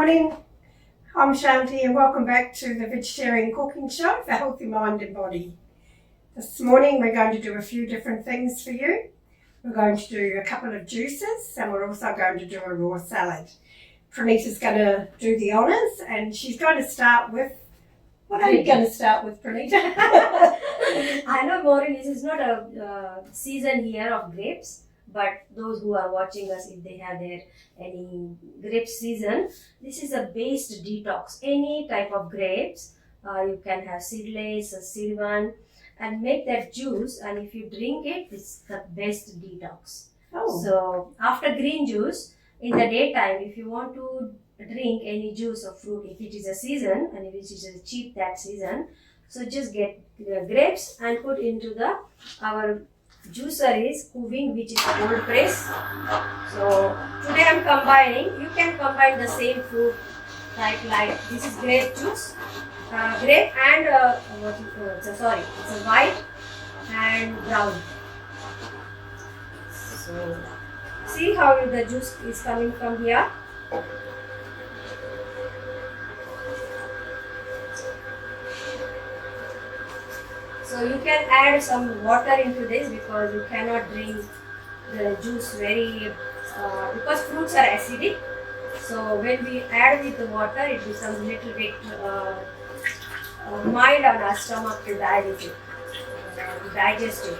morning, I'm Shanti and welcome back to the Vegetarian Cooking Show for Healthy Mind and Body. This morning we're going to do a few different things for you. We're going to do a couple of juices and we're also going to do a raw salad. Pranita's going to do the honours and she's going to start with, what are you going to start with, Pranita? I know, Maureen, this is not a season here of grapes, but those who are watching us, if they have any grape season, this is a based detox. Any type of grapes, you can have seedless, a seed one, and make that juice, and if you drink it, it's the best detox. Oh. So after green juice, in the daytime, if you want to drink any juice or fruit, if it is a season and if it is cheap that season, so just get the grapes and put into our juicer is cooling, which is cold press. So today I'm combining. You can combine the same fruit like this is grape juice, grape and it's a white and brown. So see how the juice is coming from here. So you can add some water into this because you cannot drink the juice because fruits are acidic. So when we add with the water, it becomes a little bit mild on our stomach to digest it.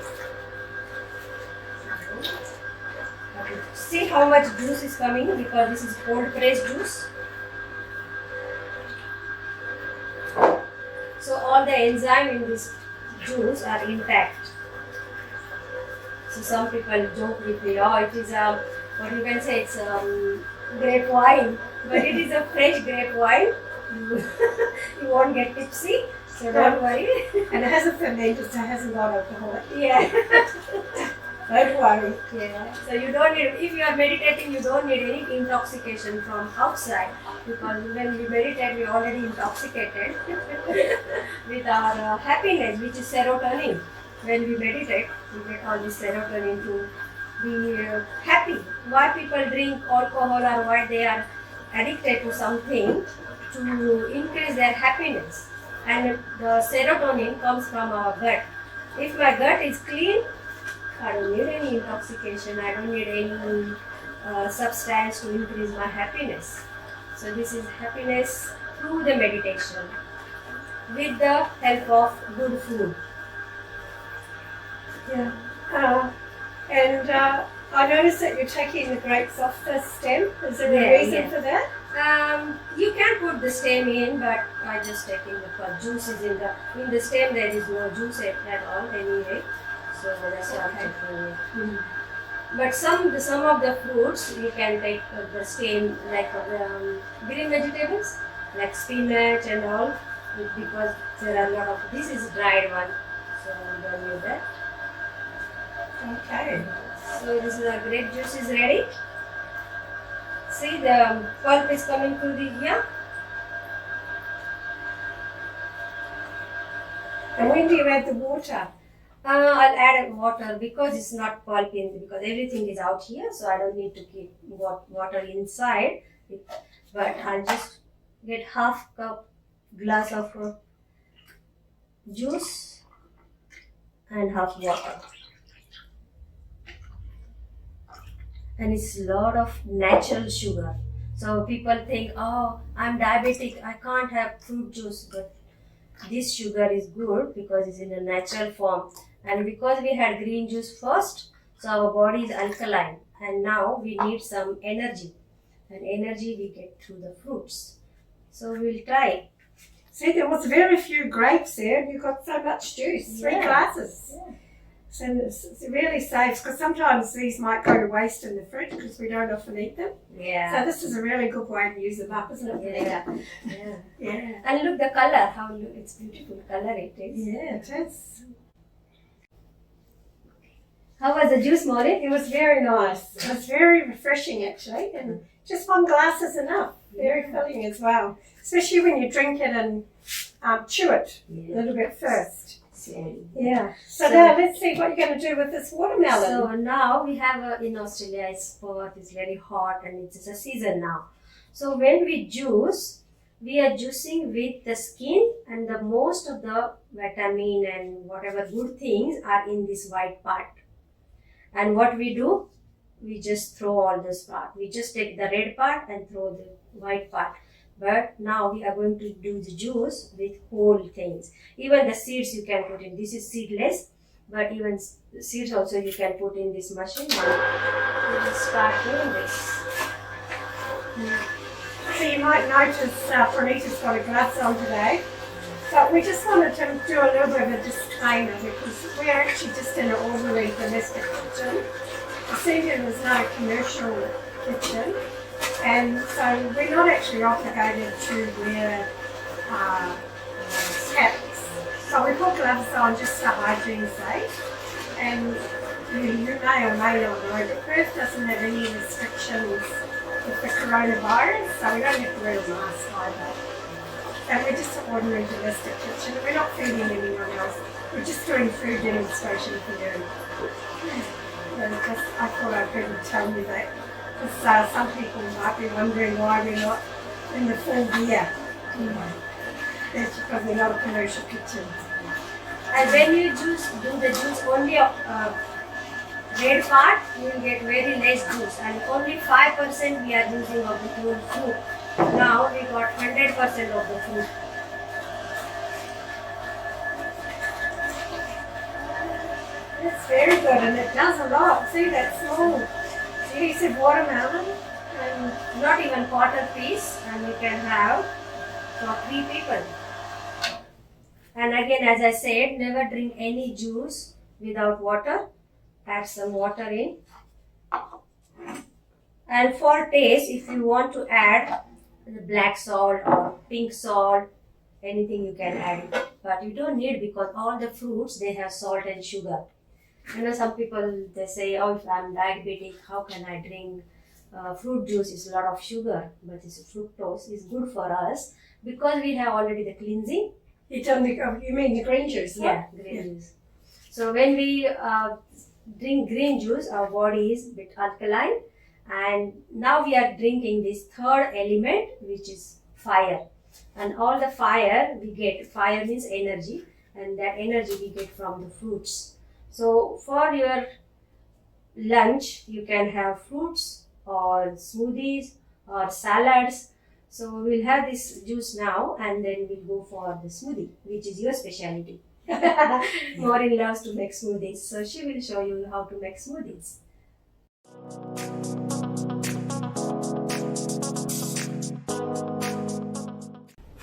See how much juice is coming because this is cold pressed juice. So all the enzyme in this juice are intact. So some people joke with me, oh, it is what you can say, it's grape wine, but it is a fresh grape wine. You won't get tipsy, so don't worry. And it hasn't fermented, so it hasn't got alcohol. Yeah. Don't worry. Yeah. So you don't need, if you are meditating, you don't need any intoxication from outside because when we meditate, we are already intoxicated with our happiness, which is serotonin. When we meditate, we get all this serotonin to be happy. Why people drink alcohol or why they are addicted to something to increase their happiness. And the serotonin comes from our gut. If my gut is clean, I don't need any intoxication, I don't need any substance to increase my happiness. So this is happiness through the meditation with the help of good food. Yeah. I noticed that you're taking the grapes off the stem. Is there a reason for that? You can put the stem in, but I just taking the juice is in the stem. There is no juice at all anyway. So that's why I'm taking it. Mm-hmm. But some of the fruits you can take the stem, like green vegetables like spinach and all, because there are a lot of. This is dried one, so we don't need that. Okay. So this is our grape juice is ready. See the pulp is coming through the here. And when do you add the water? I'll add water because it's not pulp in, because everything is out here, so I don't need to keep water inside. But I'll just get half cup glass of juice and half water. And it's a lot of natural sugar. So people think, oh, I'm diabetic, I can't have fruit juice, but this sugar is good because it's in a natural form. And because we had green juice first, so our body is alkaline. And now we need some energy. And energy we get through the fruits. So we'll try. See, there was very few grapes there and you got so much juice, 3 glasses. Yeah. So it's really safe because sometimes these might go to waste in the fridge because we don't often eat them. Yeah. So this is a really good way to use them up, isn't it? Yeah. And look the color, how it's beautiful color it is. Yeah, it is. How was the juice, Maureen? It was very nice. It was very refreshing actually, and just 1 glass is enough. Very filling as well, especially when you drink it and chew it a little bit first. Yeah. So now let's see what you're going to do with this watermelon. So now we have in Australia, it's very hot and it's a season now. So when we juice, we are juicing with the skin, and the most of the vitamin and whatever good things are in this white part. And what we do, we just throw all this part. We just take the red part and throw the white part. But now we are going to do the juice with whole things. Even the seeds you can put in. This is seedless, but even seeds also you can put in this machine. And we will start doing this. So you might notice Pranita's got her gloves on today. But we just wanted to do a little bit of a disclaimer because we're actually just in an ordinary domestic kitchen. The Seed was not a commercial kitchen, and so we're not actually obligated to wear hats. So we put gloves on just for hygiene's sake. And you may or may not know that Perth doesn't have any restrictions with the coronavirus, so we don't have to wear a mask either. And we're just an ordinary domestic kitchen. We're not feeding anyone else. We're just doing food demonstration for you. And I thought I'd better tell you that, because some people might be wondering why we're not in the full gear. That's because we're not a commercial kitchen. And when you do the juice only red part, you will get very less juice, and only 5% we are using of the whole fruit. Now we got 100% of the fruit. It's very good, and it does a lot. See that small piece of watermelon? And not even quarter piece, and you can have for 3 people. And again, as I said, never drink any juice without water. Add some water in. And for taste, if you want to add the black salt or pink salt, anything you can add it. But you don't need, because all the fruits, they have salt and sugar. You know, some people, they say, oh, if I'm diabetic, how can I drink fruit juice? It's a lot of sugar, but this fructose is good for us because we have already the cleansing. You mean the green juice? Yeah, green juice. So when we drink green juice, our body is a bit alkaline. And now we are drinking this third element, which is fire. And all the fire we get, fire means energy, and that energy we get from the fruits. So for your lunch, you can have fruits or smoothies or salads. So we'll have this juice now, and then we'll go for the smoothie, which is your specialty. Maureen loves to make smoothies, so she will show you how to make smoothies.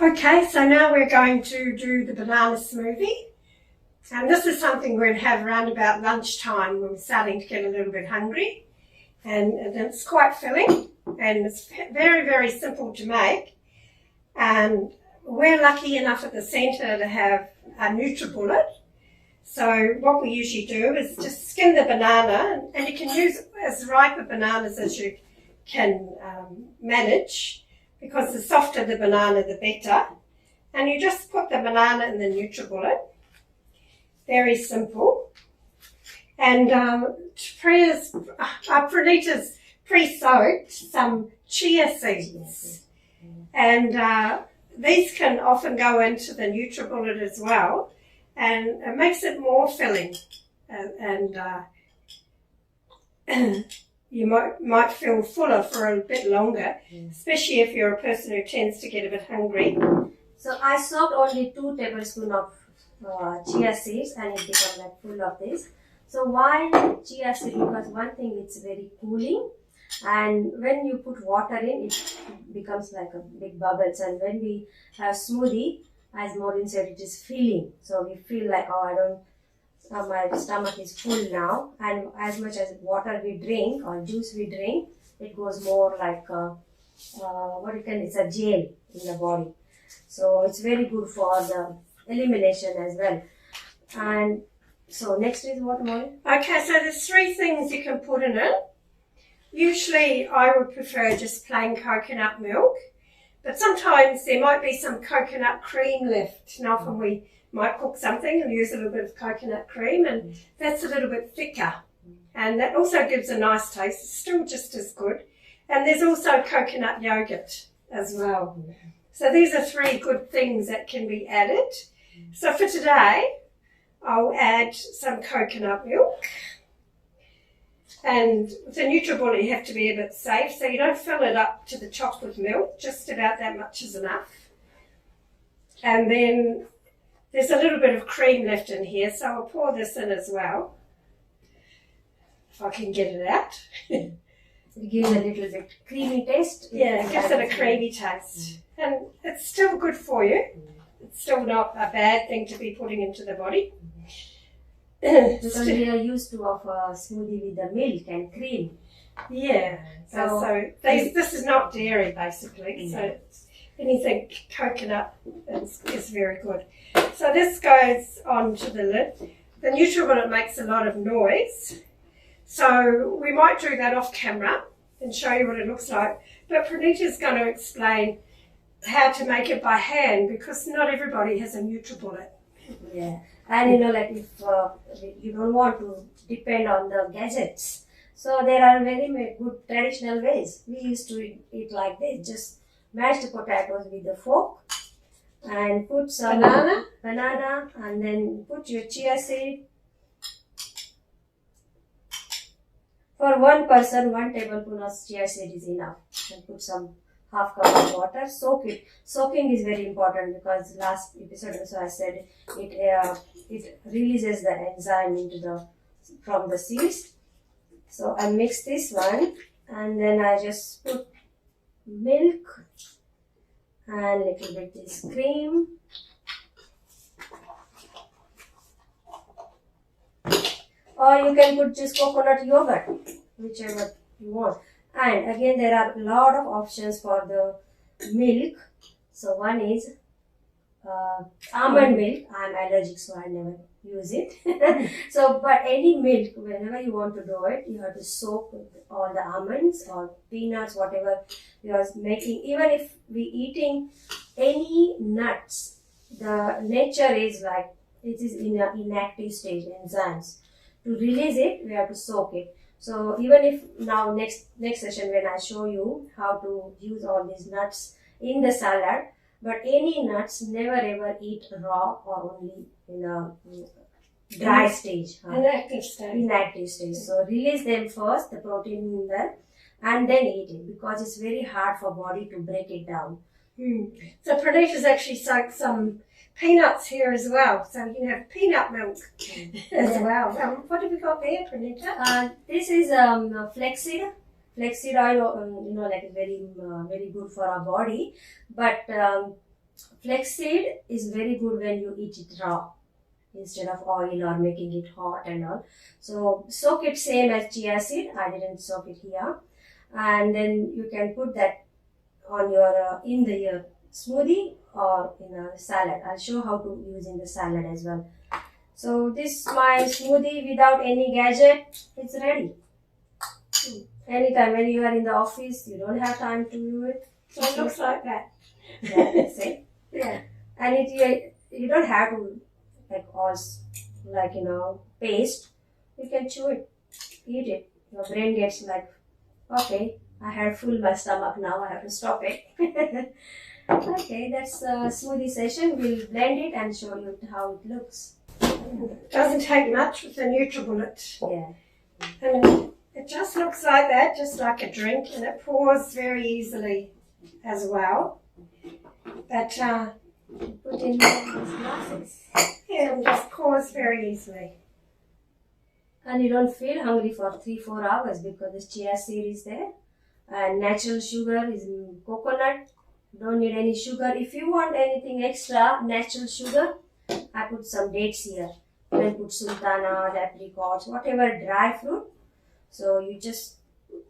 Okay, so now we're going to do the banana smoothie. And this is something we'd have around about lunchtime when we're starting to get a little bit hungry. And it's quite filling, and it's very, very simple to make. And we're lucky enough at the centre to have a NutriBullet. So what we usually do is just skin the banana, and you can use as ripe a bananas as you can manage, because the softer the banana, the better. And you just put the banana in the NutriBullet. Very simple. And Pranita's pre-soaked some chia seeds. And these can often go into the NutriBullet as well. And it makes it more filling. You might feel fuller for a bit longer, especially if you're a person who tends to get a bit hungry. So I soaked only 2 tablespoons of chia seeds, and it becomes like full of this. So why chia seed? Because one thing, it's very cooling, and when you put water in, it becomes like a big bubbles. And when we have smoothie, as Maureen said, it is filling. So we feel like, oh, my stomach is full now. And as much as water we drink or juice we drink, it goes more like it's a gel in the body. So it's very good for the elimination as well. And so next is what, Maureen? Okay, so there's 3 things you can put in it. Usually I would prefer just plain coconut milk, but sometimes there might be some coconut cream left. And often we might cook something and use a little bit of coconut cream, and that's a little bit thicker. And that also gives a nice taste. It's still just as good. And there's also coconut yogurt as well. So these are 3 good things that can be added. So for today, I'll add some coconut milk. And with a NutriBullet, you have to be a bit safe, so you don't fill it up to the top with milk. Just about that much is enough. And then there's a little bit of cream left in here, so I'll pour this in as well, if I can get it out. It gives a little bit creamy taste. Yeah, it gives it a creamy taste. And it's still good for you. It's still not a bad thing to be putting into the body. Because we are used to of a smoothie with the milk and cream. Yeah, so this is not dairy basically, so it's anything coconut is very good. So this goes onto the lid. The NutriBullet makes a lot of noise, so we might do that off camera and show you what it looks like. But Pranita's going to explain how to make it by hand because not everybody has a NutriBullet. Yeah, and like if you don't want to depend on the gadgets, so there are very good traditional ways. We used to eat like this, just mash the potatoes with a fork and put some banana and then put your chia seed. For one person, 1 tablespoon of chia seed is enough. And put some half cup of water. Soak it. Soaking is very important because last episode also I said it releases the enzyme from the seeds. So I mix this one and then I just put milk and little bit this cream. Or you can put just coconut yogurt, whichever you want. And again, there are a lot of options for the milk. So one is almond milk. I'm allergic, so I never use it. But any milk, whenever you want to do it, you have to soak all the almonds or peanuts, whatever you are making. Even if we eating any nuts, the nature is like it is in an inactive stage, enzymes. To release it, we have to soak it. So even if now next session when I show you how to use all these nuts in the salad, but any nuts never ever eat raw or only in a dry stage. Inactive stage. Inactive stage. So release them first, the protein in there, and then eat it because it's very hard for body to break it down. So Pranita's actually soaked some peanuts here as well, so you can have peanut milk as well. What have we got there, Pranita? This is flaxseed. Flaxseed oil, like very very good for our body. But flaxseed is very good when you eat it raw instead of oil or making it hot and all. So soak it same as chia seed. I didn't soak it here, and then you can put that on your in the smoothie or in a salad. I'll show how to use in the salad as well. So this my smoothie without any gadget. It's ready. Anytime when you are in the office, you don't have time to do it. So it looks like that. Yeah, that's it. Yeah, and you don't have to paste. You can chew it, eat it. Your brain gets like, okay, I had full my stomach now. I have to stop it. Okay, that's a smoothie session. We'll blend it and show you how it looks. Doesn't take much with the NutriBullet. Yeah. And it just looks like that, just like a drink, and it pours very easily as well. But Put in these glasses. yeah, it just pours very easily. And you don't feel hungry for 3-4 hours because the chia seed is there. And natural sugar is coconut. Don't need any sugar. If you want anything extra, natural sugar, I put some dates here. You can put sultana, apricots, whatever dry fruit. So you just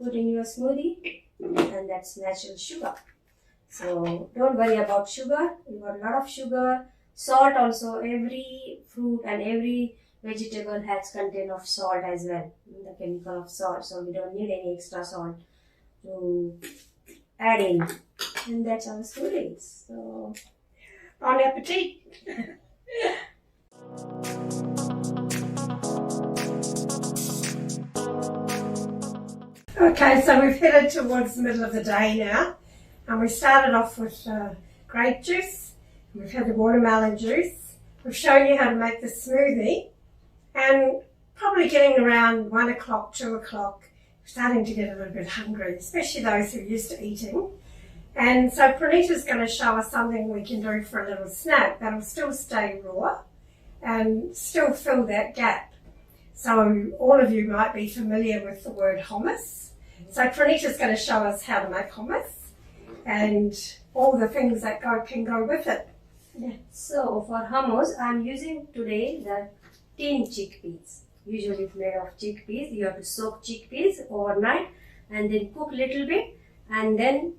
put in your smoothie and that's natural sugar. So don't worry about sugar. You got a lot of sugar. Salt also. Every fruit and every vegetable has content of salt as well. The chemical of salt. So we don't need any extra salt to add in. And that's our smoothies. So Bon appetit! Okay, so we've headed towards the middle of the day now, and we started off with grape juice. We've had the watermelon juice. We've shown you how to make the smoothie, and probably getting around 1 o'clock, 2 o'clock, starting to get a little bit hungry, especially those who are used to eating. And so Pranita's going to show us something we can do for a little snack that'll still stay raw and still fill that gap. So all of you might be familiar with the word hummus. So Pranita's going to show us how to make hummus and all the things that can go with it. Yeah. So for hummus, I'm using today the tin chickpeas. Usually it's made of chickpeas. You have to soak chickpeas overnight and then cook a little bit and then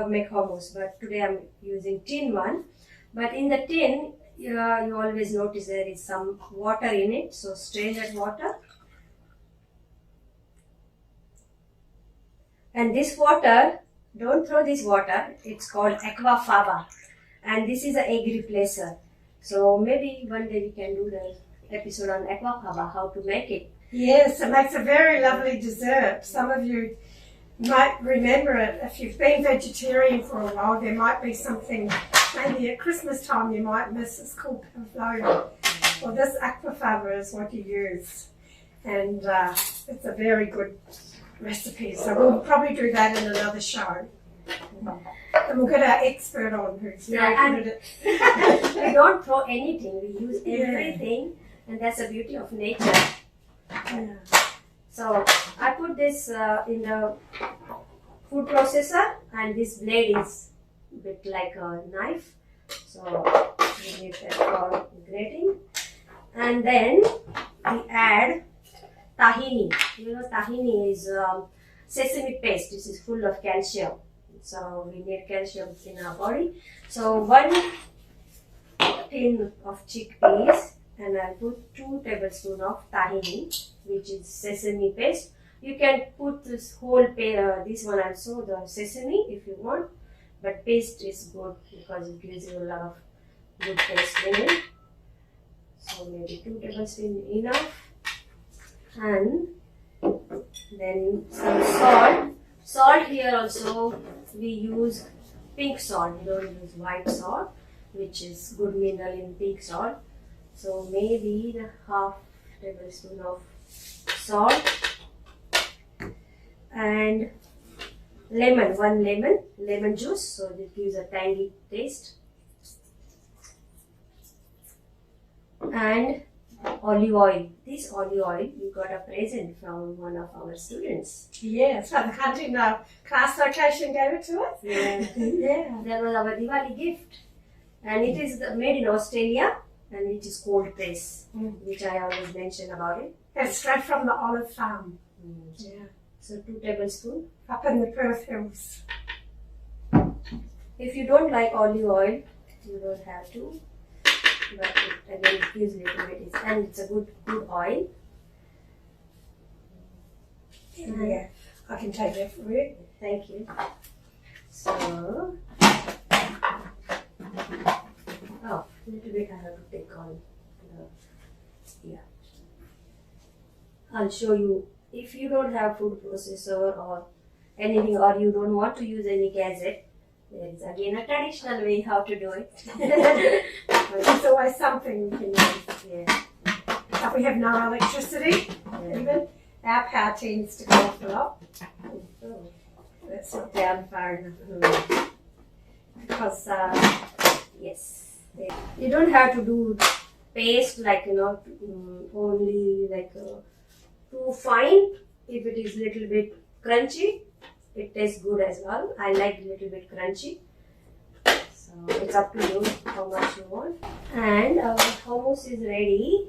make hummus. But today I'm using tin one. But in the tin, you always notice there is some water in it. So strain that water. And this water, don't throw this water. It's called aquafaba. And this is an egg replacer. So maybe one day we can do the episode on aquafaba, how to make it. Yes, it makes a very lovely dessert. Some of you might remember it. If you've been vegetarian for a while, there might be something, maybe at Christmas time you might miss. It's called pavlova. Well, this aquafaba is what you use. And it's a very good recipe. So we'll probably do that in another show. And we'll get our expert on who's very good at it. We don't throw anything. We use everything. And that's the beauty of nature. Yeah. So I put this in the food processor, and this blade is a bit like a knife. So we need that for grating. And then we add tahini. You know, tahini is sesame paste. This is full of calcium. So we need calcium in our body. So 1 tin of chickpeas. And I'll put 2 tablespoons of tahini, which is sesame paste. You can put this whole this one also, the sesame, if you want. But paste is good because it gives you a lot of good taste in it. So maybe 2 tablespoons enough. And then some salt. Salt here also we use pink salt. We don't use white salt, which is good mineral in pink salt. So maybe the half tablespoon of salt and one lemon juice, so it gives a tangy taste, and olive oil. This olive oil we got a present from one of our students. Yes, the hunting class location gave it to us. Yeah, yeah, that was our Diwali gift, and it is made in Australia. And it is cold press, which I always mention about it. It's straight from the olive farm. Yeah. So 2 tablespoons. Up in the Perth Hills. If you don't like olive oil, you don't have to. But it gives a little bit, and it's a good oil. Yeah, I can take that for you. Thank you. So, a little bit I have to take on. I'll show you. If you don't have food processor or anything, or you don't want to use any gadget, there is again a traditional way how to do it. There's always something we can use. Yeah. If we have no electricity, even, our power tends to go off a lot. Let's sit down far enough. Because, yes. You don't have to do paste like, only like too fine. If it is little bit crunchy, it tastes good as well. I like a little bit crunchy. So it's up to you how much you want. And our hummus is ready,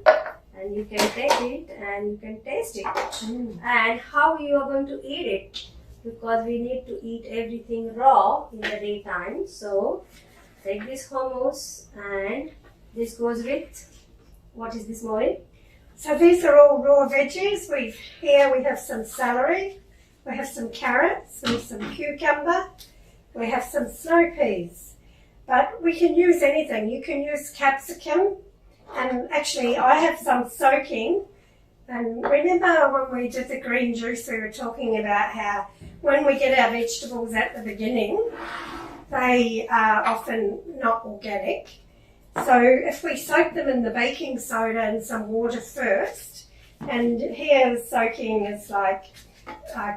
and you can take it and you can taste it. And how you are going to eat it, because we need to eat everything raw in the daytime. So take this hummus, and this goes with, what is this, Maureen? So these are all raw veggies. Here we have some celery, we have some carrots, we have some cucumber, we have some snow peas. But we can use anything. You can use capsicum, and actually I have some soaking And remember when we did the green juice, we were talking about how when we get our vegetables at the beginning, they are often not organic. So if we soak them in the baking soda and some water first, and here the soaking is like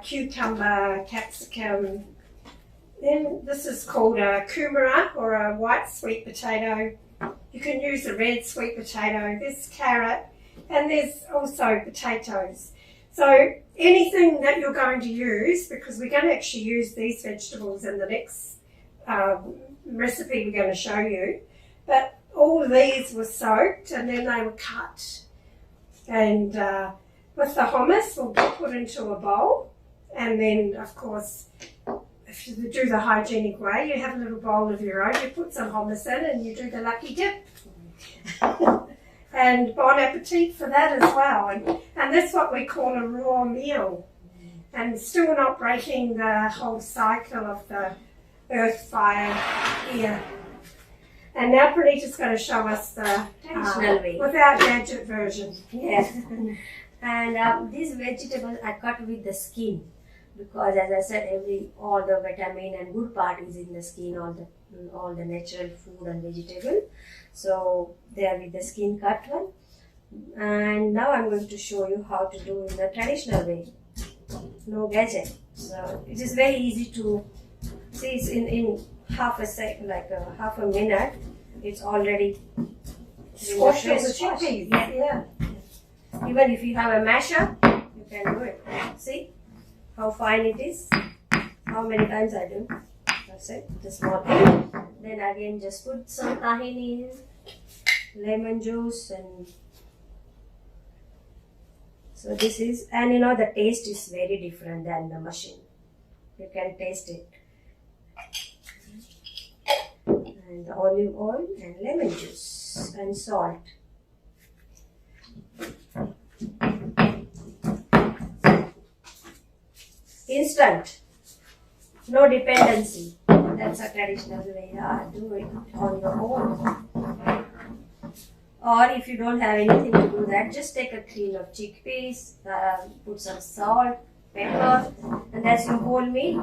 cucumber, capsicum, then this is called a kumara or a white sweet potato. You can use a red sweet potato, there's carrot, and there's also potatoes. So anything that you're going to use, because we're going to actually use these vegetables in the next recipe we're going to show you, but all of these were soaked and then they were cut. And with the hummus, we'll get put into a bowl, and then of course, if you do the hygienic way, you have a little bowl of your own, you put some hummus in and you do the lucky dip. And bon appetit for that as well. And that's what we call a raw meal. And still not breaking the whole cycle of the earth fire here. And now Pranita's going to show us the traditional way. Without gadget version. Yes. And these vegetables are cut with the skin, because as I said, all the vitamin and good part is in the skin, all the natural food and vegetable. So they are with the skin cut one. And now I'm going to show you how to do in the traditional way. No gadget. So it is very easy to see. It's in half a second, like half a minute. It's already Squash all the chickpeas. Yeah. Even if you have a masher, you can do it. See how fine it is. How many times I do. That's it. The small thing. Then again, just put some tahini in, lemon juice, and so this is, and the taste is very different than the machine. You can taste it. And the olive oil and lemon juice and salt. Instant. No dependency. That's a traditional way. Do it on your own. Or if you don't have anything to do that, just take a tin of chickpeas, put some salt, pepper, and that's your whole meal.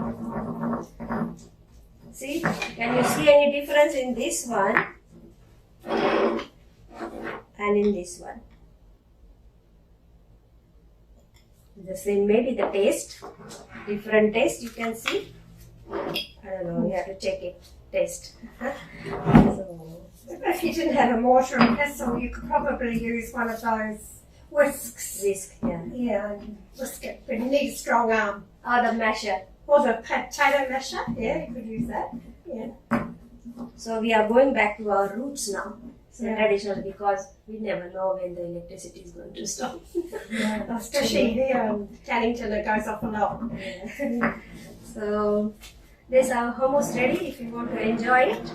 See? Can you see any difference in this one and in this one? The same, maybe the taste, different taste you can see. I don't know, you have to check it, taste. So, if you didn't have a mortar and pestle, you could probably use one of those whisks. whisk, yeah. Yeah, and whisk it, but you need a strong arm. Or the masher. Or the potato masher, yeah, you could use that. Yeah. So we are going back to our roots now. So Yeah. traditional, because we never know when the electricity is going to stop. Yeah. Especially here in Cannington, it goes off a lot. Yeah. So there's our hummus ready if you want to enjoy it.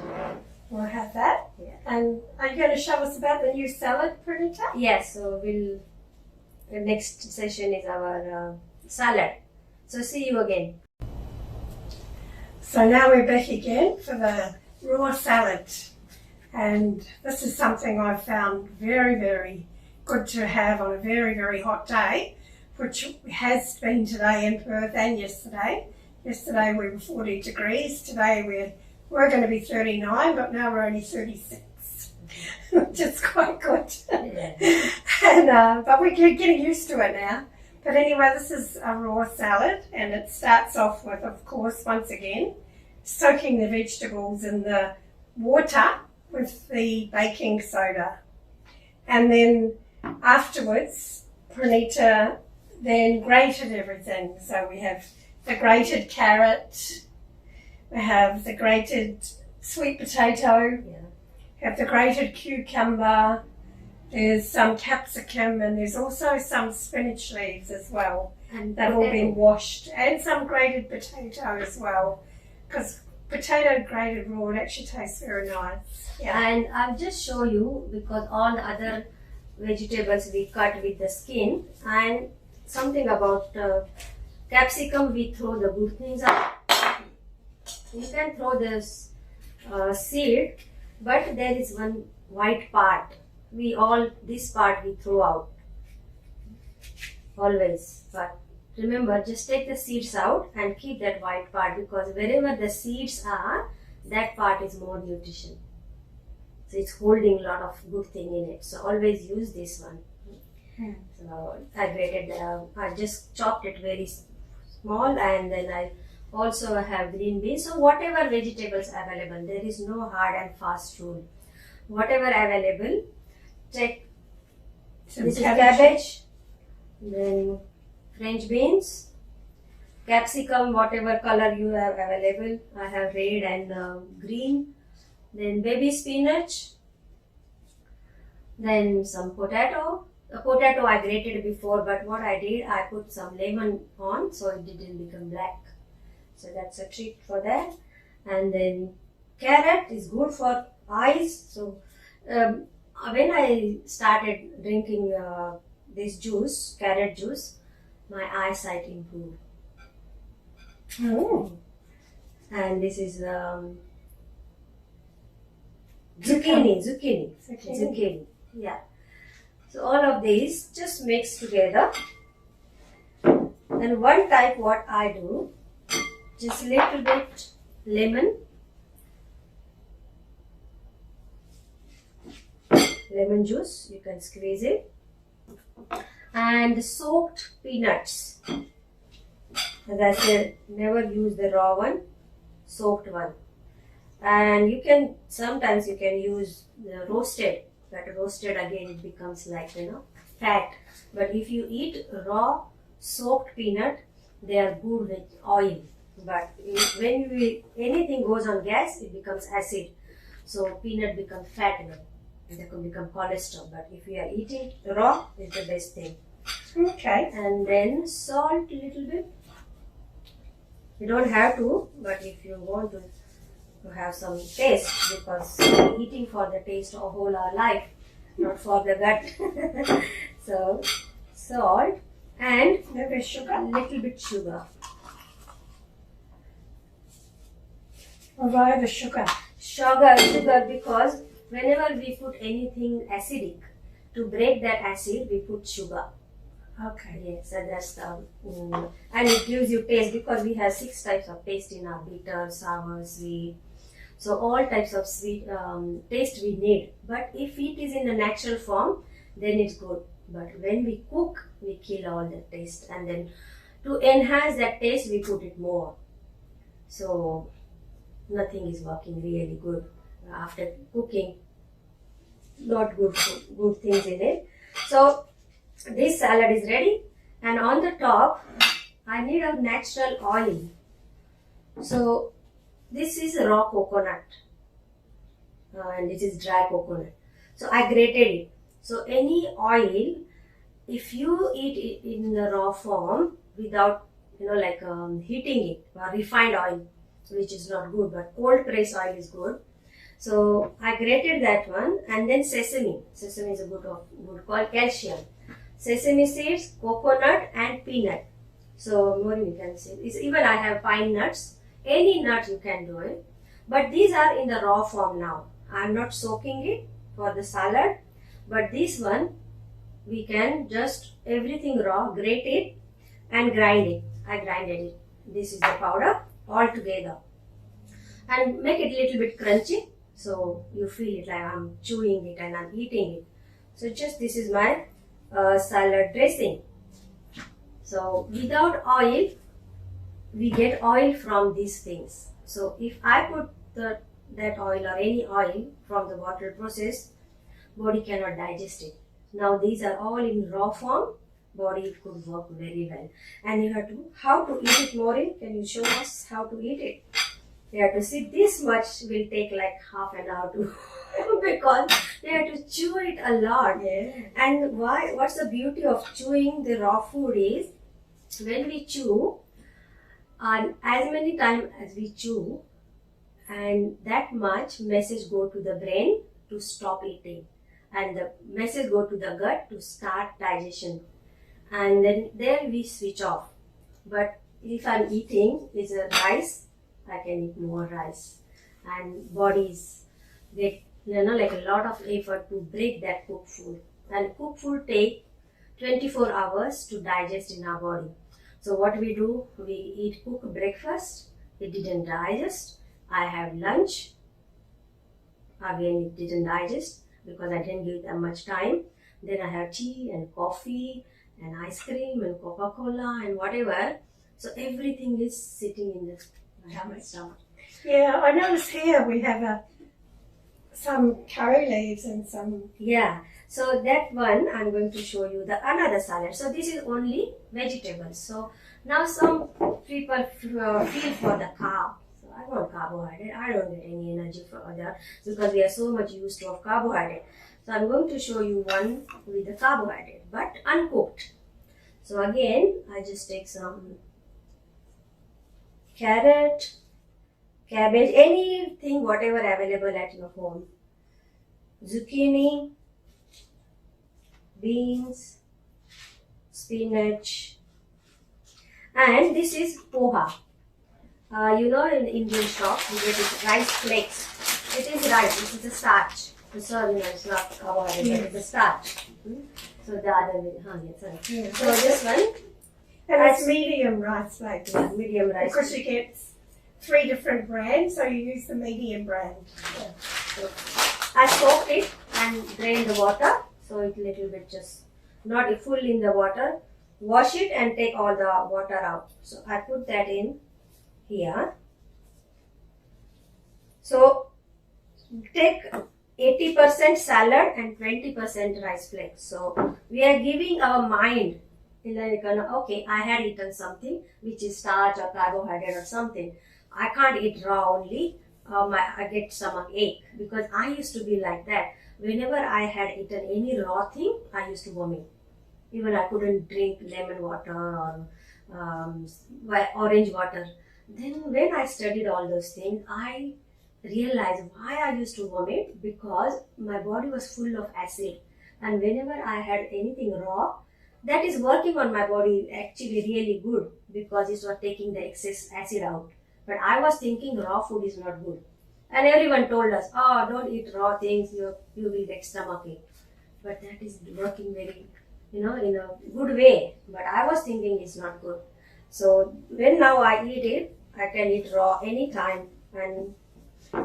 We'll have that. Yeah. And are you going to show us about the new salad, Pranita? Yes, so the next session is our salad. So see you again. So now we're back again for the raw salad. And this is something I've found very, very good to have on a very, very hot day, which has been today in Perth and yesterday. Yesterday we were 40 degrees. Today we're going to be 39, but now we're only 36, which is quite good. Yeah. And but we're getting used to it now. But anyway, this is a raw salad, and it starts off with, of course, once again, soaking the vegetables in the water with the baking soda. And then afterwards, Pranita then grated everything. So we have the grated carrot, we have the grated sweet potato, Yeah. we have the grated cucumber, there's some capsicum, and there's also some spinach leaves as well. And They've all been washed, and some grated potato as well, because potato grated raw, it actually tastes very nice. Yeah. And I'll just show you, because all the other vegetables we cut with the skin, and something about capsicum, we throw the good things out. You can throw this seed, but there is one white part. This part we throw out. always. But remember, just take the seeds out and keep that white part, because wherever the seeds are, that part is more nutrition. So it's holding a lot of good thing in it. So always use this one. So I just chopped it very small, and then I also have green beans. So whatever vegetables available, there is no hard and fast rule. Whatever available, take. This is cabbage, then French beans, capsicum, whatever color you have available. I have red and green. Then baby spinach. Then some potato. The potato I grated before, but what I did, I put some lemon on so it didn't become black. So that's a treat for that. And then carrot is good for eyes. So when I started drinking this juice, carrot juice, my eyesight improved. Oh. And this is zucchini. Yeah. So all of these just mix together. And one type what I do, just little bit lemon juice, you can squeeze it, and soaked peanuts. As I said, never use the raw one, soaked one. And you can, sometimes you can use the roasted, but roasted again it becomes like, fat. But if you eat raw soaked peanut, they are good with oil. But when anything goes on gas, it becomes acid. So peanut becomes fat and they can become cholesterol. But if you are eating raw, it's the best thing. Okay. And then salt a little bit. You don't have to, but if you want to have some taste, because we're eating for the taste of whole our life, not for the gut. So salt and Maybe sugar. little bit sugar. Or why the sugar? Sugar, because whenever we put anything acidic, to break that acid, we put sugar. Okay. Yes, so that's and it gives you taste, because we have 6 types of taste in our bitter, sour, sweet. So all types of sweet taste we need. But if it is in a natural form, then it's good. But when we cook, we kill all the taste, and then to enhance that taste, we put it more. So nothing is working really good after cooking. Not good things in it. So this salad is ready, and on the top I need a natural oil. So this is raw coconut and this is dry coconut. So I grated it. So any oil, if you eat it in the raw form without heating it, refined oil, which is not good, but cold press oil is good. So I grated that one, and then sesame. Sesame is a good called calcium. Sesame seeds, coconut, and peanut. So Maureen, you can see. Even I have pine nuts. Any nut you can do it. But these are in the raw form now. I am not soaking it for the salad. But this one, we can just everything raw, grate it and grind it. I grinded it. This is the powder all together. And make it a little bit crunchy. So you feel it like I'm chewing it and I'm eating it. So just this is my salad dressing. So without oil, we get oil from these things. So if I put that oil or any oil from the water process, body cannot digest it. Now these are all in raw form, body could work very well. And you have to, how to eat it, Maureen? Can you show us how to eat it? You have to see this much will take like half an hour to because you have to chew it a lot. Yeah. And what's the beauty of chewing the raw food is, when we chew, and as many times as we chew, and that much message go to the brain to stop eating, and the message go to the gut to start digestion, and then there we switch off. But if I'm eating is a rice, I can eat more rice, and bodies get like a lot of effort to break that cooked food, and cooked food take 24 hours to digest in our body. So what we do, we eat cooked breakfast, it didn't digest. I have lunch, again it didn't digest because I didn't give it that much time. Then I have tea and coffee and ice cream and Coca-Cola and whatever. So everything is sitting in the stomach. Yeah, I notice here we have some curry leaves and some... Yeah, so that one I'm going to show you the another salad. So this is only vegetables. So now some people feel for the carb. So I want carbohydrate. I don't get any energy for that because we are so much used to of carbohydrate. So I'm going to show you one with the carbohydrate but uncooked. So again, I just take some carrot, cabbage, anything whatever available at your home. Zucchini, beans, spinach, and this is poha. You know, in Indian shop you get this rice flakes. It is rice. This is a starch. So you know, it's not carbohydrate, but it's a starch. So the other way, Yeah. So this one, And it's medium rice flakes. yeah, medium rice. Because you get 3 different brands, so you use the medium brand. Yeah. So I soaked it and drained the water, so it little bit just not full in the water. Wash it and take all the water out. So I put that in here. So take 80% salad and 20% rice flakes. So we are giving our mind, like, okay, I had eaten something which is starch or carbohydrate or something. I can't eat raw only. I get stomach ache because I used to be like that. Whenever I had eaten any raw thing, I used to vomit. Even I couldn't drink lemon water or orange water. Then when I studied all those things, I realized why I used to vomit, because my body was full of acid. And whenever I had anything raw, that is working on my body actually really good because it's not taking the excess acid out. But I was thinking raw food is not good. And everyone told us, oh, don't eat raw things, you will get stomachache. But that is working very, in a good way. But I was thinking it's not good. So when now I eat it, I can eat raw anytime. And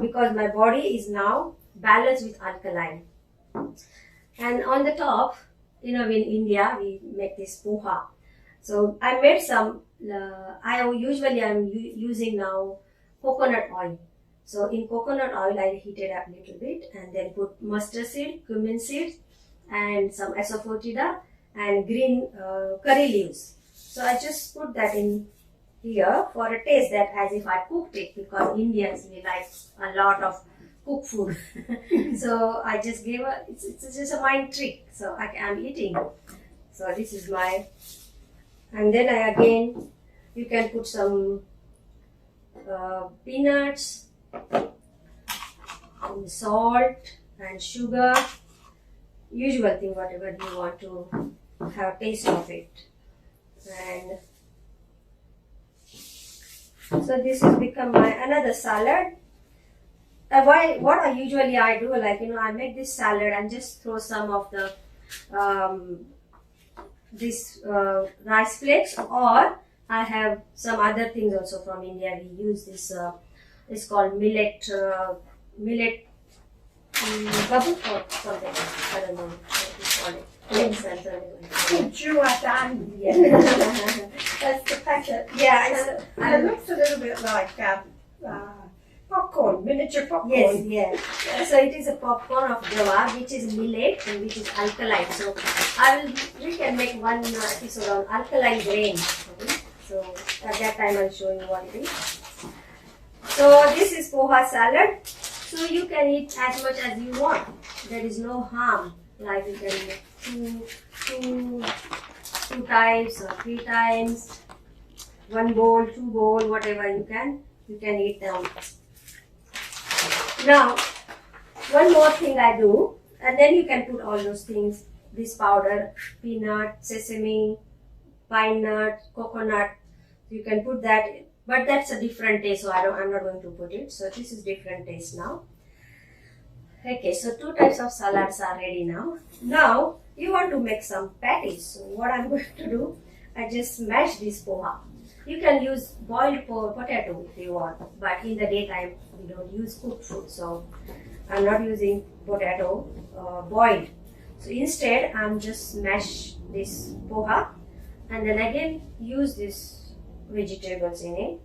because my body is now balanced with alkaline. And on the top, in India, we make this poha. So I made some, I'm using now coconut oil. So in coconut oil, I heat it up a little bit and then put mustard seed, cumin seed, and some asafoetida and green curry leaves. So I just put that in here for a taste, that as if I cooked it, because Indians, we like a lot of cooked food. So I just gave it's just a mind trick. So I'm eating. So this is my, and then you can put some peanuts, and salt and sugar, usual thing, whatever you want to have taste of it. And so this has become my another salad. What I usually do, like, I make this salad and just throw some of the rice flakes, or I have some other things also from India. We use this, it's called millet bubble or something. I don't know what you call it. Juadan. Yeah. That's the packet. Yeah, and it looks a little bit like popcorn, miniature popcorn. Yes. So it is a popcorn of Java, which is millet and which is alkaline. So we can make one episode on alkaline grains. Okay? So at that time I'll show you what it is. So this is poha salad. So you can eat as much as you want. There is no harm. Like you can eat two times or 3 times, 1 bowl, 2 bowl, whatever you can eat them. Now, one more thing I do, and then you can put all those things, this powder, peanut, sesame, pine nut, coconut, you can put that, but that's a different taste, so I'm not going to put it. So this is different taste now. Okay, so 2 types of salads are ready now. Now, you want to make some patties. So what I'm going to do, I just mash this poha. You can use boiled potato if you want, but in the daytime we don't use cooked food, so I'm not using potato boiled. So instead I'm just mash this poha and then again use this vegetables in it.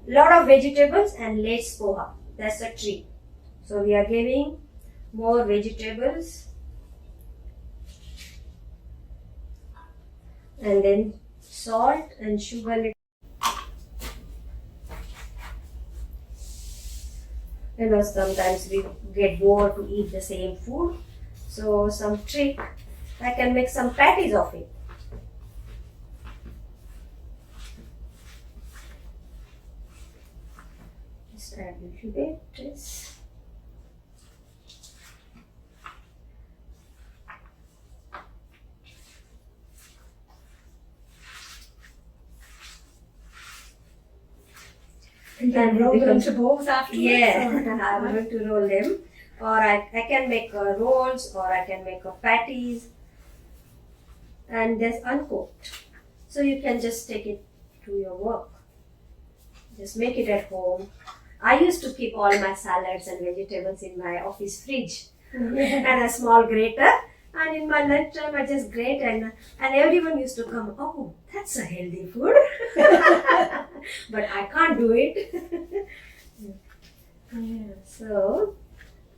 Lot of vegetables and less poha. That's the trick. So we are giving more vegetables and then salt and sugar. You know, sometimes we get bored to eat the same food. So some trick, I can make some patties of it. Just add a little bit this. You can roll them into balls afterwards? Yeah, I'm going to roll them. Or I can make rolls, or I can make patties. And there's uncooked. So you can just take it to your work. Just make it at home. I used to keep all my salads and vegetables in my office fridge and a small grater. And in my lunchtime, I just grate and everyone used to come, oh, that's a healthy food. But I can't do it. Yeah, so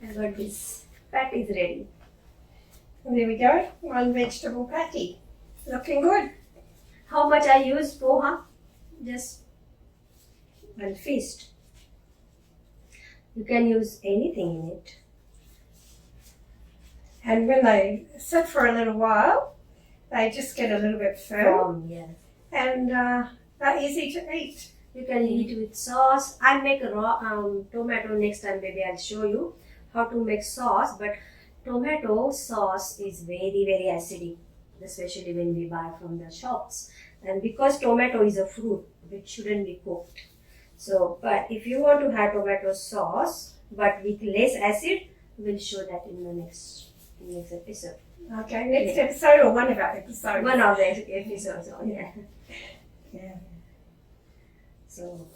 I got this patties ready. And there we go, one vegetable patty. Looking good. How much I use poha? Just one fist. You can use anything in it. And when they sit for a little while, they just get a little bit firm. Yes. And they're easy to eat. You can eat with sauce. I make a raw tomato next time. Maybe I'll show you how to make sauce. But tomato sauce is very, very acidic, especially when we buy from the shops. And because tomato is a fruit, it shouldn't be cooked. So, but if you want to have tomato sauce, but with less acid, we'll show that in the next episode. Okay, next episode or one of our episodes? One of the episodes, yeah. Yeah. So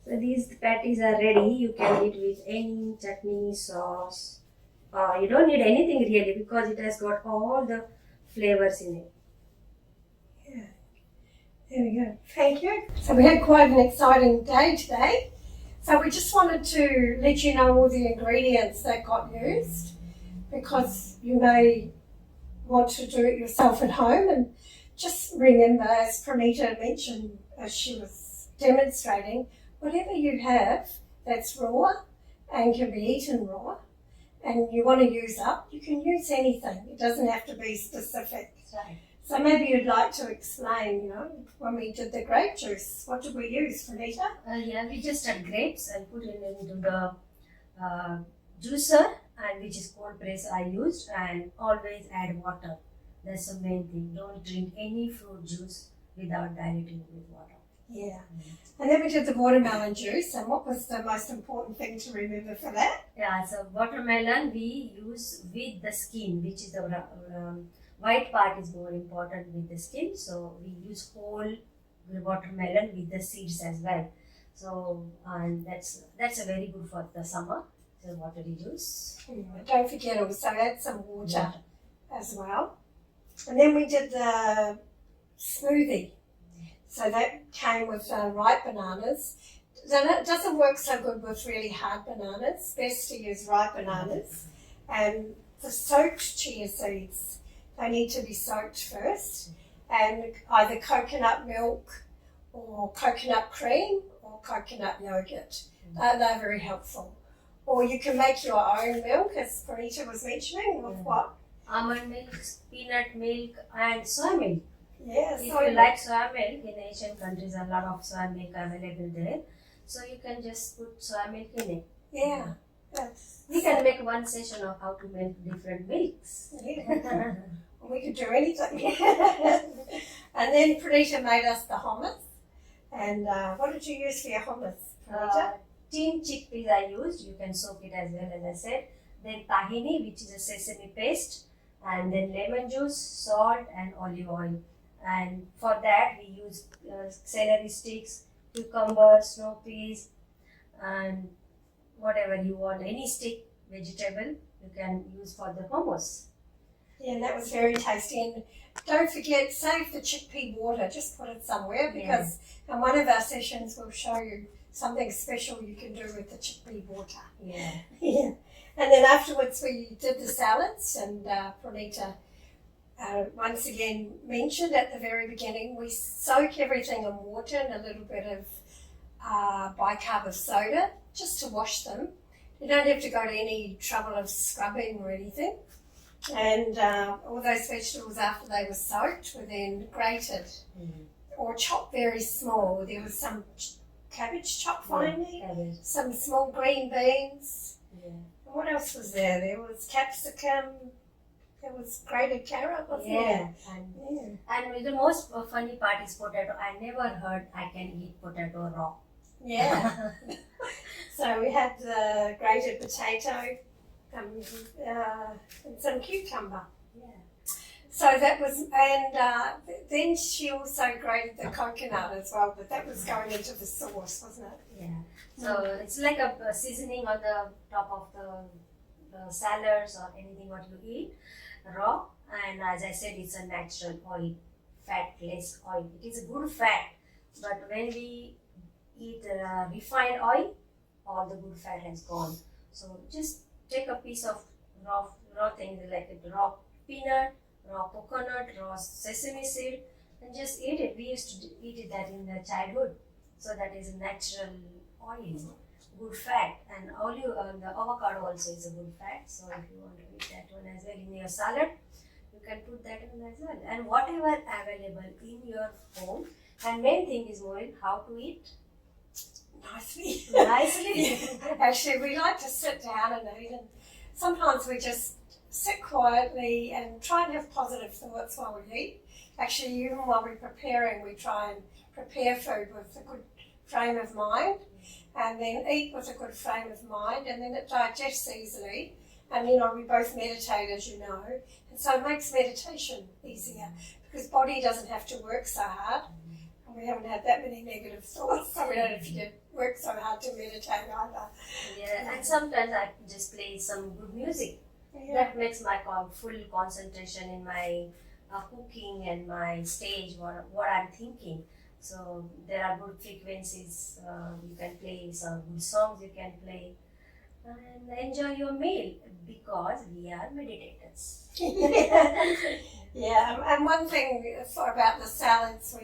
these patties are ready. You can eat with any chutney, sauce. You don't need anything really because it has got all the flavors in it. Yeah. There we go. Thank you. So we had quite an exciting day today. So we just wanted to let you know all the ingredients that got used, because you may want to do it yourself at home, and just remember, as Pranita mentioned as she was demonstrating, whatever you have that's raw and can be eaten raw and you want to use up, you can use anything. It doesn't have to be specific. Right. So maybe you'd like to explain, when we did the grape juice, what did we use, Pranita? Yeah, we just had grapes and put it into the juicer, and which is cold press I used, and always add water. That's the main thing. Don't drink any fruit juice without diluting it with water. Yeah. And then we did the watermelon juice, and what was the most important thing to remember for that? Yeah, so watermelon we use with the skin, which is the white part is more important with the skin. So we use whole watermelon with the seeds as well. So and that's a very good for the summer. So watery juice. Don't forget also add some water as well. And then we did the smoothie. So that came with ripe bananas. It doesn't work so good with really hard bananas. Best to use ripe bananas. And the soaked chia seeds, they need to be soaked first. And either coconut milk or coconut cream or coconut yogurt. They're very helpful. Or you can make your own milk, as Pranita was mentioning, with what? Almond milk, peanut milk, and soy milk. Yeah, if you like soy milk, in Asian countries a lot of soy milk available there. So you can just put soy milk in it. Yeah. We can make one session of how to make different milks. Yeah. We could do anything. And then Pranita made us the hummus. And what did you use for your hummus, Pranita? Tin chickpeas I used. You can soak it as well, as I said. Then tahini, which is a sesame paste. and then lemon juice, salt, and olive oil. And for that, we use celery sticks, cucumber, snow peas, and whatever you want, any stick vegetable you can use for the hummus. Yeah, and that was very tasty. And don't forget, save the chickpea water. Just put it somewhere because in one of our sessions we'll show you something special you can do with the chickpea water. Yeah. Yeah. And then afterwards we did the salads, and Pranita once again mentioned at the very beginning, we soak everything in water and a little bit of bicarb of soda just to wash them. You don't have to go to any trouble of scrubbing or anything. And all those vegetables after they were soaked were then grated or chopped very small. There was some cabbage chopped finely, some small green beans. Yeah. And what else was there? There was capsicum. There was grated carrot, wasn't there? And the most funny part is potato. I never heard I can eat potato raw. Yeah. So we had the grated potato and some cucumber. Yeah. So that was, and then she also grated the coconut as well, but that was going into the sauce, wasn't it? Yeah. So it's like a seasoning on the top of the salads or anything what you eat raw. And as I said, it's a natural oil, fat-less oil. It is a good fat, but when we eat refined oil, all the good fat has gone. So just take a piece of raw things like a raw peanut, raw coconut, raw sesame seed, and just eat it. We used to eat it that in the childhood. So that is a natural oil, good fat, and the avocado also is a good fat. So if you want to eat that one as well in your salad, you can put that one as well. And whatever available in your home. And main thing is, Maureen, how to eat Nicely. nicely. Actually, we like to sit down and eat, and sometimes we just sit quietly and try and have positive thoughts while we eat. Actually, even while we're preparing, we try and prepare food with a good frame of mind, and then eat with a good frame of mind, and then it digests easily. And we both meditate, as you know, and so it makes meditation easier because body doesn't have to work so hard. And we haven't had that many negative thoughts, so we don't have to work so hard to meditate either. Yeah, and sometimes I just play some good music. Yeah. That makes my full concentration in my cooking and my stage, what I'm thinking. So there are good frequencies, you can play some good songs, you can play and enjoy your meal because we are meditators. Yeah, and one thing about the salads,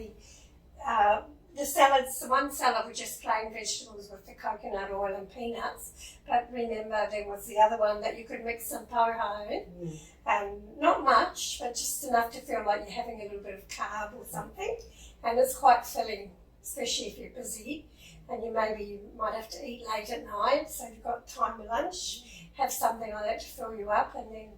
one salad was just plain vegetables with the coconut oil and peanuts, but remember there was the other one that you could mix some poha in, not much, but just enough to feel like you're having a little bit of carb or something, and it's quite filling, especially if you're busy, and you might have to eat late at night, so you've got time to lunch, have something like that to fill you up, and then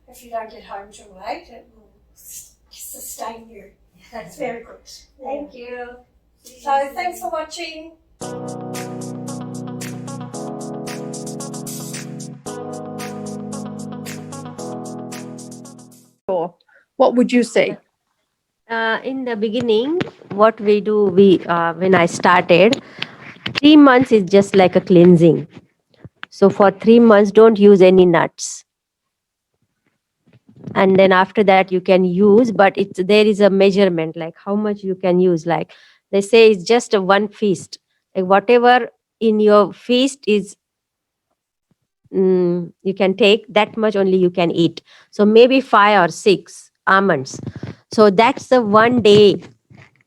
if you don't get home too late, it will sustain you. It's very good. Thank you. So thanks for watching. What would you say? In the beginning, what we do, when I started, 3 months is just like a cleansing. So for 3 months, don't use any nuts. And then after that, you can use, but there is a measurement, like how much you can use. Like they say, it's just a one feast. Like whatever in your feast is, you can take that much only you can eat. So maybe 5 or 6 almonds. So that's the one day.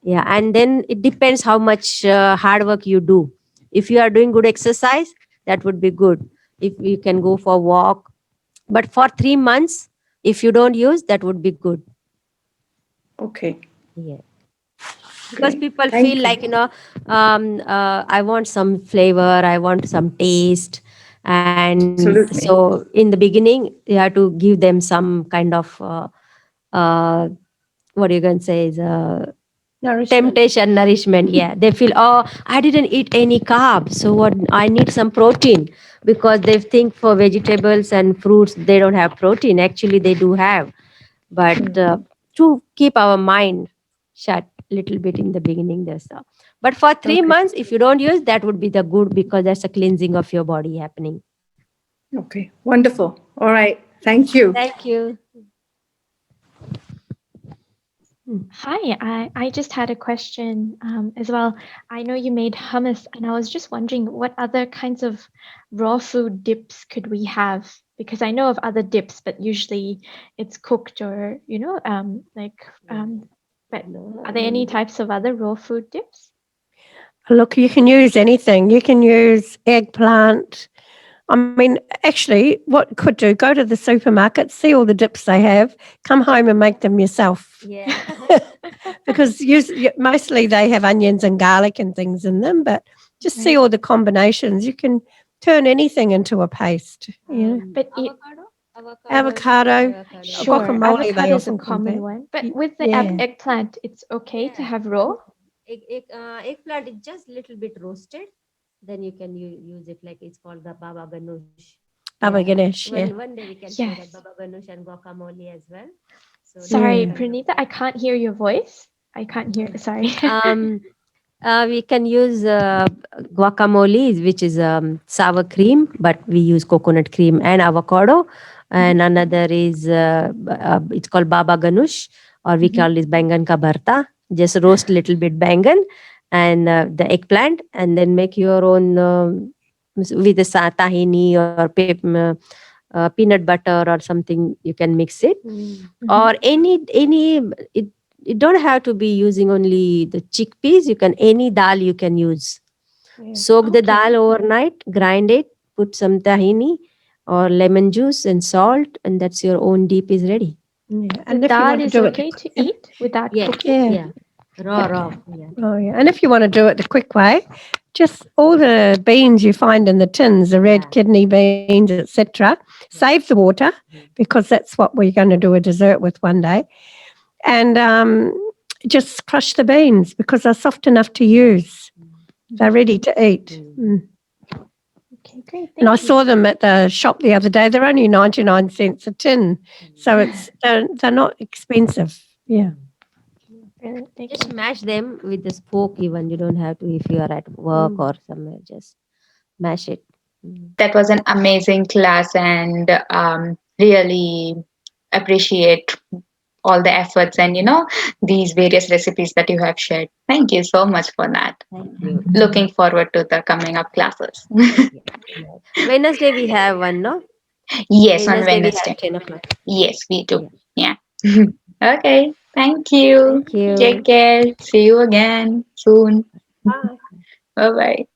Yeah, and then it depends how much hard work you do. If you are doing good exercise, that would be good. If you can go for a walk, but for 3 months, if you don't use, that would be good. Okay. Yeah. Because Okay. people Thank feel you. like, I want some flavor, I want some taste. And Absolutely. so in the beginning, you have to give them some kind of, what you can say is, Nourishment. Yeah, they feel, oh, I didn't eat any carbs, so what, I need some protein, because they think for vegetables and fruits they don't have protein. Actually they do have, but to keep our mind shut little bit in the beginning, there's so. But for 3 months, if you don't use, that would be the good, because that's a cleansing of your body happening. Okay, wonderful. All right, thank you. Thank you. Hi, I just had a question as well. I know you made hummus, and I was just wondering what other kinds of raw food dips could we have? Because I know of other dips, but usually it's cooked or, but are there any types of other raw food dips? Look, you can use anything. You can use eggplant. I mean, actually, what you could do, go to the supermarket, see all the dips they have, come home and make them yourself. Yeah. Because mostly they have onions and garlic and things in them, but just see all the combinations. You can turn anything into a paste. Yeah. But Avocado, sure, guacamole, they avocado is a often call common that. one. But with the Yeah. eggplant, it's okay to have raw? Eggplant is just little bit roasted, then you can use it, like it's called the baba ganoush. Baba Ganesh, yeah. One day we can say that Yes. baba ganoush and guacamole as well. So Sorry, Yeah. Pranita, I can't hear your voice. I can't hear. Sorry. we can use guacamole, which is sour cream, but we use coconut cream and avocado. And another is it's called baba ganoush, or we call this bangan ka bharta. Just roast little bit bangan and the eggplant, and then make your own with the tahini or peanut butter or something. You can mix it, or any it you don't have to be using only the chickpeas. You can, any dal you can use. Soak the dal overnight, grind it, put some tahini or lemon juice and salt, and that's your own dip is ready. Yeah. The And if you dal want to is do okay it, to eat without cooking? yeah. Raw. Yeah. Oh, yeah. And if you want to do it the quick way, just all the beans you find in the tins, the red kidney beans, etc., save the water, because that's what we're going to do a dessert with one day. And just crush the beans, because they're soft enough to use. They're ready to eat. Okay, great. And I Thank you. saw them at the shop the other day. They're only 99 cents a tin. So they're not expensive. Yeah. Brilliant. Thank Just you. mash them with the spoke even. You don't have to, if you are at work or somewhere, just mash it. That was an amazing class, and really appreciate all the efforts and these various recipes that you have shared. Thank you so much for that. Thank you. Looking forward to the coming up classes. Wednesday we have one, no? Yes, on Wednesday we Wednesday. have 10 o'clock. Yes, we do. Yeah. Okay. Thank you. Thank you. Take care. See you again soon. Bye. Bye bye.